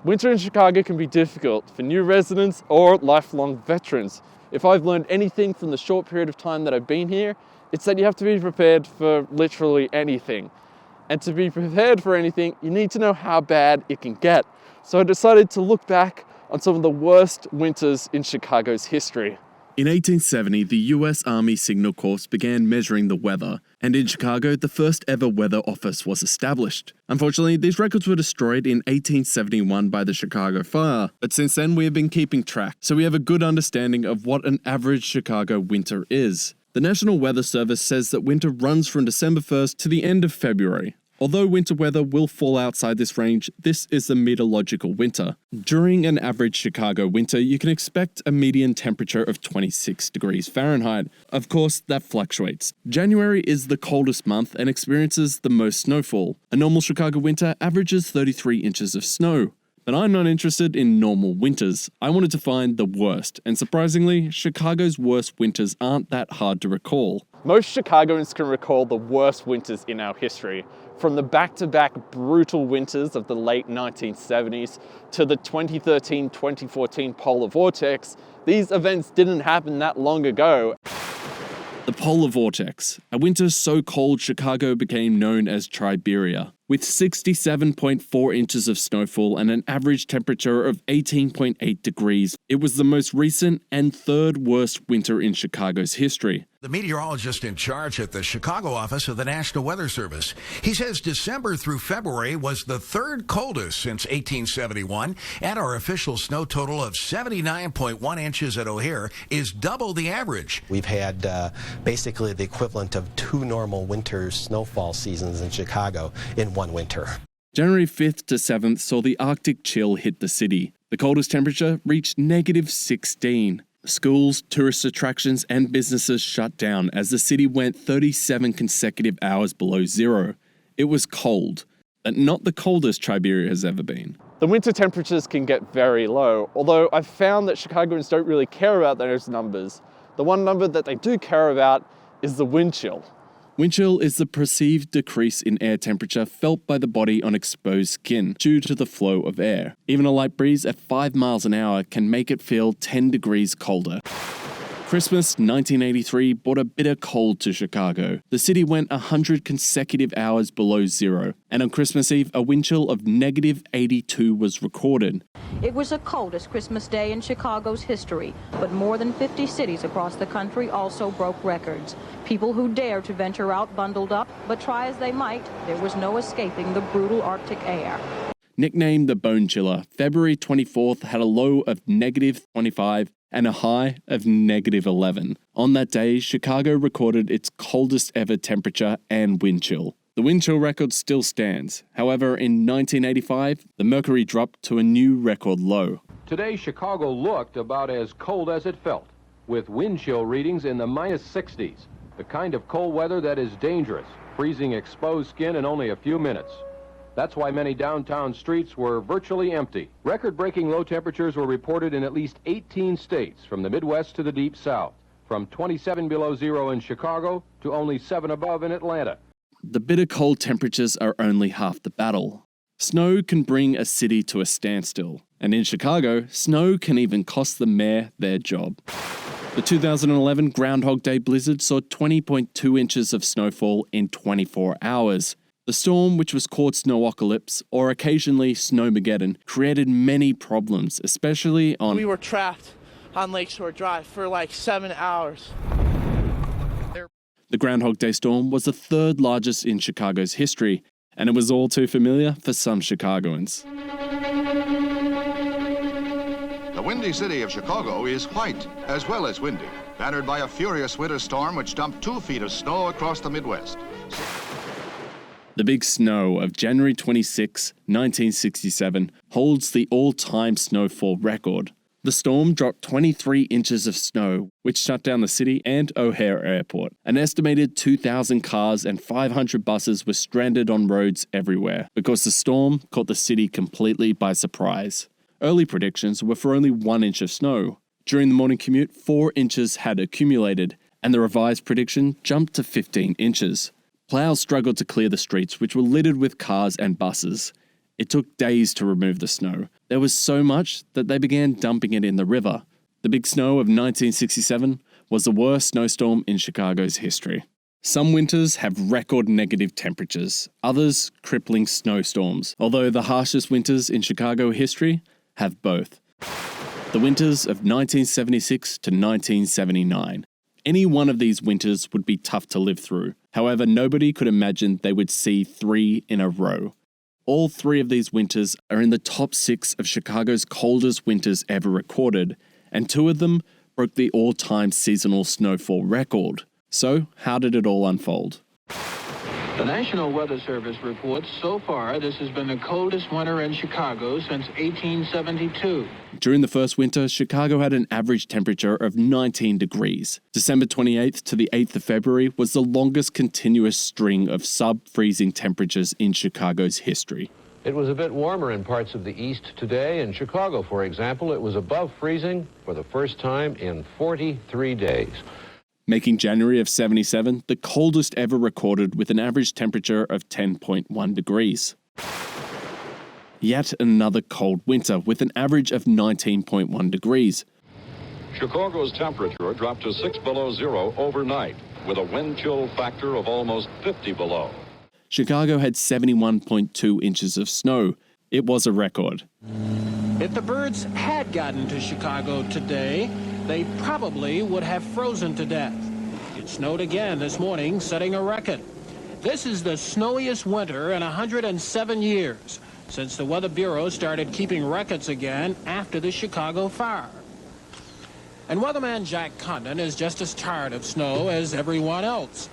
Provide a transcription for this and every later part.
Winter in Chicago can be difficult for new residents or lifelong veterans. If I've learned anything from the short period of time that I've been here, it's that you have to be prepared for literally anything. And to be prepared for anything, you need to know how bad it can get. So I decided to look back on some of the worst winters in Chicago's history. In 1870, the US Army Signal Corps began measuring the weather, and in Chicago, the first ever weather office was established. Unfortunately, these records were destroyed in 1871 by the Chicago Fire, but since then we have been keeping track, so we have a good understanding of what an average Chicago winter is. The National Weather Service says that winter runs from December 1st to the end of February. Although winter weather will fall outside this range, this is the meteorological winter. During an average Chicago winter, you can expect a median temperature of 26 degrees Fahrenheit. Of course, that fluctuates. January is the coldest month and experiences the most snowfall. A normal Chicago winter averages 33 inches of snow. But I'm not interested in normal winters. I wanted to find the worst, and surprisingly, Chicago's worst winters aren't that hard to recall. Most Chicagoans can recall the worst winters in our history. From the back-to-back brutal winters of the late 1970s to the 2013-2014 polar vortex, these events didn't happen that long ago. The polar vortex, a winter so cold Chicago became known as Triberia. With 67.4 inches of snowfall and an average temperature of 18.8 degrees, it was the most recent and third worst winter in Chicago's history. The meteorologist in charge at the Chicago office of the National Weather Service. He says December through February was the third coldest since 1871, and our official snow total of 79.1 inches at O'Hare is double the average. We've had basically the equivalent of 2 normal winter snowfall seasons in Chicago in one winter. January 5th to 7th saw the Arctic chill hit the city. The coldest temperature reached -16. Schools, tourist attractions, and businesses shut down as the city went 37 consecutive hours below zero. It was cold, but not the coldest Triberia has ever been. The winter temperatures can get very low, although I've found that Chicagoans don't really care about those numbers. The one number that they do care about is the wind chill. Wind chill is the perceived decrease in air temperature felt by the body on exposed skin due to the flow of air. Even a light breeze at 5 miles an hour can make it feel 10 degrees colder. Christmas 1983 brought a bitter cold to Chicago. The city went 100 consecutive hours below zero, and on Christmas Eve, a wind chill of -82 was recorded. It was the coldest Christmas day in Chicago's history, but more than 50 cities across the country also broke records. People who dared to venture out bundled up, but try as they might, there was no escaping the brutal Arctic air. Nicknamed the Bone Chiller, February 24th had a low of -25 and a high of -11. On that day, Chicago recorded its coldest ever temperature and wind chill. The wind chill record still stands. However, in 1985, the mercury dropped to a new record low. Today, Chicago looked about as cold as it felt, with wind chill readings in the -60s, the kind of cold weather that is dangerous, freezing exposed skin in only a few minutes. That's why many downtown streets were virtually empty. Record-breaking low temperatures were reported in at least 18 states, from the Midwest to the Deep South, from 27 below zero in Chicago to only 7 above in Atlanta. The bitter cold temperatures are only half the battle. Snow can bring a city to a standstill, and in Chicago, snow can even cost the mayor their job. The 2011 Groundhog Day blizzard saw 20.2 inches of snowfall in 24 hours. The storm, which was called Snowocalypse, or occasionally Snowmageddon, created many problems, especially on... We were trapped on Lakeshore Drive for like 7 hours. The Groundhog Day storm was the third largest in Chicago's history, and it was all too familiar for some Chicagoans. The windy city of Chicago is white as well as windy, battered by a furious winter storm which dumped 2 feet of snow across the Midwest. The big snow of January 26, 1967 holds the all-time snowfall record. The storm dropped 23 inches of snow, which shut down the city and O'Hare Airport. An estimated 2,000 cars and 500 buses were stranded on roads everywhere because the storm caught the city completely by surprise. Early predictions were for only 1 inch of snow. During the morning commute, 4 inches had accumulated, and the revised prediction jumped to 15 inches. Plows struggled to clear the streets, which were littered with cars and buses. It took days to remove the snow. There was so much that they began dumping it in the river. The big snow of 1967 was the worst snowstorm in Chicago's history. Some winters have record negative temperatures, others crippling snowstorms, although the harshest winters in Chicago history have both. The winters of 1976 to 1979. Any one of these winters would be tough to live through. However, nobody could imagine they would see 3 in a row. All 3 of these winters are in the top 6 of Chicago's coldest winters ever recorded, and 2 of them broke the all-time seasonal snowfall record. So, how did it all unfold? The National Weather Service reports so far this has been the coldest winter in Chicago since 1872. During the first winter, Chicago had an average temperature of 19 degrees. December 28th to the 8th of February was the longest continuous string of sub-freezing temperatures in Chicago's history. It was a bit warmer in parts of the east today. In Chicago, for example, it was above freezing for the first time in 43 days. Making January of 77 the coldest ever recorded with an average temperature of 10.1 degrees. Yet another cold winter with an average of 19.1 degrees. Chicago's temperature dropped to 6 below zero overnight, with a wind chill factor of almost 50 below. Chicago had 71.2 inches of snow. It was a record. If the birds had gotten to Chicago today, they probably would have frozen to death. It snowed again this morning, setting a record. This is the snowiest winter in 107 years, since the Weather Bureau started keeping records again after the Chicago fire. And weatherman Jack Condon is just as tired of snow as everyone else.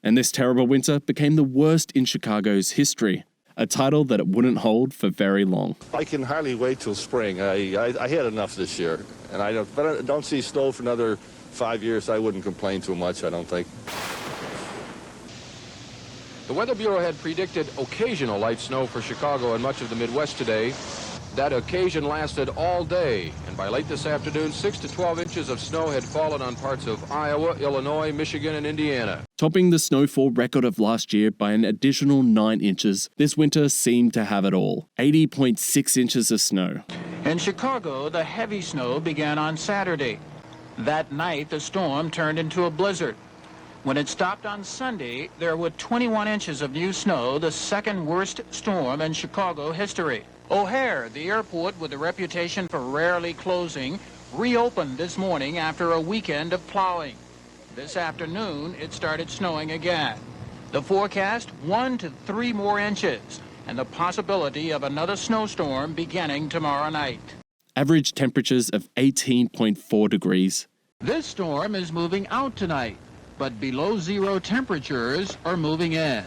And this terrible winter became the worst in Chicago's history, a title that it wouldn't hold for very long. I can hardly wait till spring. I had enough this year, and I don't see snow for another 5 years. I wouldn't complain too much, I don't think. The Weather Bureau had predicted occasional light snow for Chicago and much of the Midwest today. That occasion lasted all day, and by late this afternoon, 6 to 12 inches of snow had fallen on parts of Iowa, Illinois, Michigan, and Indiana. Topping the snowfall record of last year by an additional 9 inches, this winter seemed to have it all. 80.6 inches of snow. In Chicago, the heavy snow began on Saturday. That night, the storm turned into a blizzard. When it stopped on Sunday, there were 21 inches of new snow, the second worst storm in Chicago history. O'Hare, the airport with a reputation for rarely closing, reopened this morning after a weekend of plowing. This afternoon, it started snowing again. The forecast, 1 to 3 more inches, and the possibility of another snowstorm beginning tomorrow night. Average temperatures of 18.4 degrees. This storm is moving out tonight, but below zero temperatures are moving in.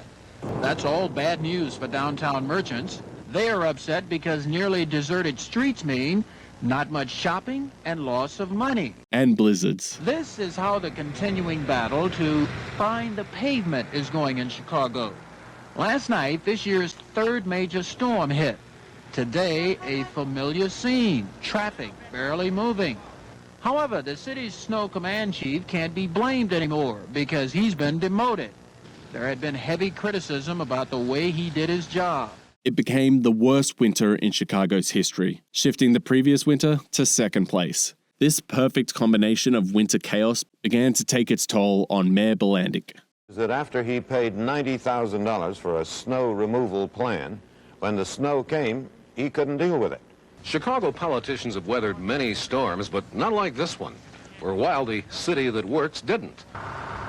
That's all bad news for downtown merchants. They are upset because nearly deserted streets mean not much shopping and loss of money. And blizzards. This is how the continuing battle to find the pavement is going in Chicago. Last night, this year's third major storm hit. Today, a familiar scene, traffic barely moving. However, the city's snow command chief can't be blamed anymore because he's been demoted. There had been heavy criticism about the way he did his job. It became the worst winter in Chicago's history, shifting the previous winter to second place. This perfect combination of winter chaos began to take its toll on Mayor Bilandic. That after he paid $90,000 for a snow removal plan, when the snow came, he couldn't deal with it. Chicago politicians have weathered many storms, but not like this one. For a while, the city that works didn't.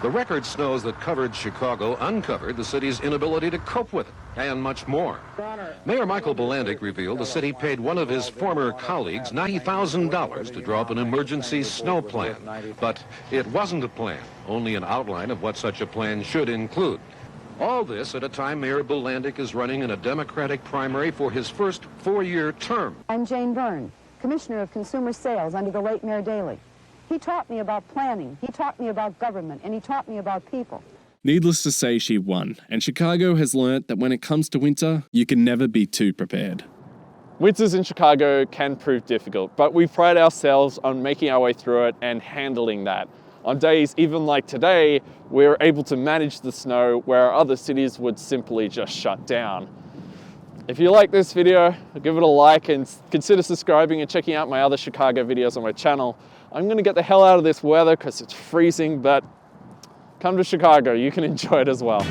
The record snows that covered Chicago uncovered the city's inability to cope with it, and much more. Mayor Michael Bilandic revealed the city paid one of his former colleagues $90,000 to draw up an emergency snow plan. But it wasn't a plan, only an outline of what such a plan should include. All this at a time Mayor Bilandic is running in a Democratic primary for his first 4-year term. I'm Jane Byrne, Commissioner of Consumer Sales under the late Mayor Daley. He taught me about planning, he taught me about government, and he taught me about people. Needless to say, she won, and Chicago has learnt that when it comes to winter, you can never be too prepared. Winters in Chicago can prove difficult, but we pride ourselves on making our way through it and handling that. On days even like today, we're able to manage the snow where other cities would simply just shut down. If you like this video, give it a like and consider subscribing and checking out my other Chicago videos on my channel. I'm gonna get the hell out of this weather because it's freezing, but come to Chicago, you can enjoy it as well.